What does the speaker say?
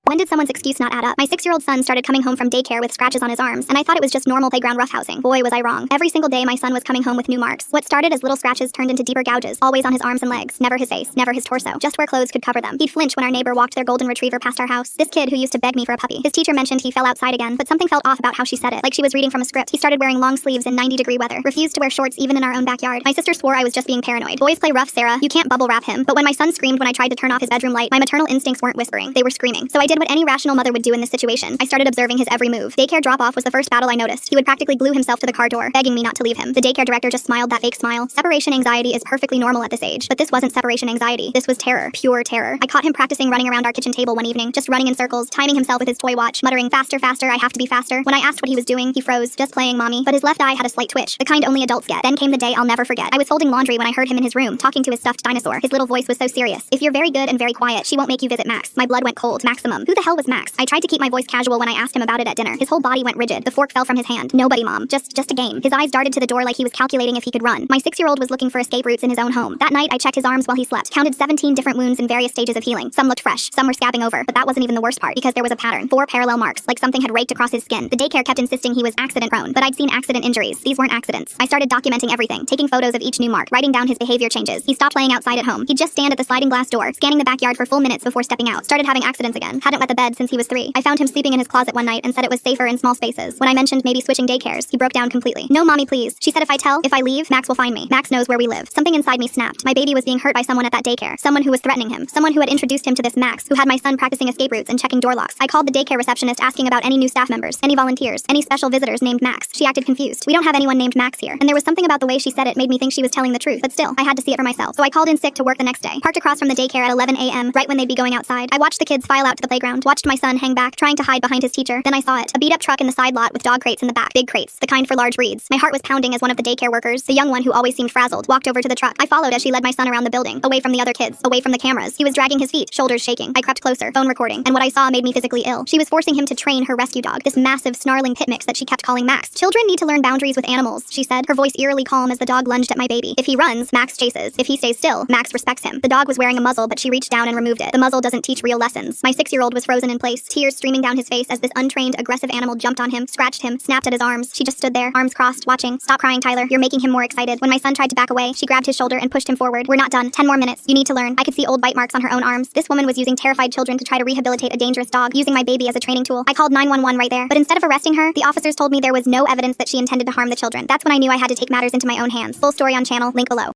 When did someone's excuse not add up? My 6-year-old son started coming home from daycare with scratches on his arms, and I thought it was just normal playground roughhousing. Boy, was I wrong. Every single day my son was coming home with new marks. What started as little scratches turned into deeper gouges, always on his arms and legs. Never his face, never his torso, just where clothes could cover them. He'd flinch when our neighbor walked their golden retriever past our house. This kid who used to beg me for a puppy. His teacher mentioned he fell outside again, but something felt off about how she said it, like she was reading from a script. He started wearing long sleeves in 90-degree weather, refused to wear shorts even in our own backyard. My sister swore I was just being paranoid. Boys play rough, Sarah. You can't bubble wrap him. But when my son screamed when I tried to turn off his bedroom light, my maternal instincts weren't whispering. They were screaming. So I did what any rational mother would do in this situation. I started observing his every move. Daycare drop-off was the first battle I noticed. He would practically glue himself to the car door, begging me not to leave him. The daycare director just smiled that fake smile. Separation anxiety is perfectly normal at this age, but this wasn't separation anxiety. This was terror. Pure terror. I caught him practicing running around our kitchen table one evening, just running in circles, timing himself with his toy watch, muttering, "Faster, faster, I have to be faster." When I asked what he was doing, he froze, just playing, mommy, but his left eye had a slight twitch, the kind only adults get. Then came the day I'll never forget. I was folding laundry when I heard him in his room, talking to his stuffed dinosaur. His little voice was so serious. "If you're very good and very quiet, she won't make you visit Max." My blood went cold. Maximum. Who the hell was Max? I tried to keep my voice casual when I asked him about it at dinner. His whole body went rigid. The fork fell from his hand. "Nobody, mom. Just a game." His eyes darted to the door like he was calculating if he could run. My 6-year-old was looking for escape routes in his own home. That night, I checked his arms while he slept, counted 17 different wounds in various stages of healing. Some looked fresh, some were scabbing over, but that wasn't even the worst part, because there was a pattern. 4 parallel marks, like something had raked across his skin. The daycare kept insisting he was accident-prone, but I'd seen accident injuries. These weren't accidents. I started documenting everything, taking photos of each new mark, writing down his behavior changes. He stopped playing outside at home. He'd just stand at the sliding glass door, scanning the backyard for full minutes before stepping out. Started having accidents again. Hadn't wet the bed since he was 3. I found him sleeping in his closet one night and said it was safer in small spaces. When I mentioned maybe switching daycares, he broke down completely. "No, mommy, please." She said if I leave, Max will find me. Max knows where we live. Something inside me snapped. My baby was being hurt by someone at that daycare. Someone who was threatening him. Someone who had introduced him to this Max, who had my son practicing escape routes and checking door locks. I called the daycare receptionist asking about any new staff members, any volunteers, any special visitors named Max. She acted confused. "We don't have anyone named Max here." And there was something about the way she said it made me think she was telling the truth, but still, I had to see it for myself. So I called in sick to work the next day. Parked across from the daycare at 11 a.m., right when they'd be going outside. I watched the kids file out to the playground, watched my son hang back, trying to hide behind his teacher. Then I saw it. A beat-up truck in the side lot with dog crates in the back. Big crates, the kind for large breeds. My heart was pounding as one of the daycare workers, the young one who always seemed frazzled, walked over to the truck. I followed as she led my son around the building, away from the other kids, away from the cameras. He was dragging his feet, shoulders shaking. I crept closer, phone recording, and what I saw made me physically ill. She was forcing him to train her rescue dog, this massive, snarling pit mix that she kept calling Max. "Children need to learn boundaries with animals," she said, her voice eerily calm as the dog lunged at my baby. "If he runs, Max chases. If he stays still, Max respects him." The dog was wearing a muzzle, but she reached down and removed it. The muzzle doesn't teach real lessons. My 6-year-old was frozen in place, tears streaming down his face as this untrained, aggressive animal jumped on him, scratched him, snapped at his arms. She just stood there, arms crossed, watching. "Stop crying, Tyler. You're making him more excited." When my son tried to back away, she grabbed his shoulder and pushed him forward. "We're not done. 10 more minutes. You need to learn." I could see old bite marks on her own arms. This woman was using terrified children to try to rehabilitate a dangerous dog, using my baby as a training tool. I called 911 right there, but instead of arresting her, the officers told me there was no evidence that she intended to harm the children. That's when I knew I had to take matters into my own hands. Full story on channel, link below.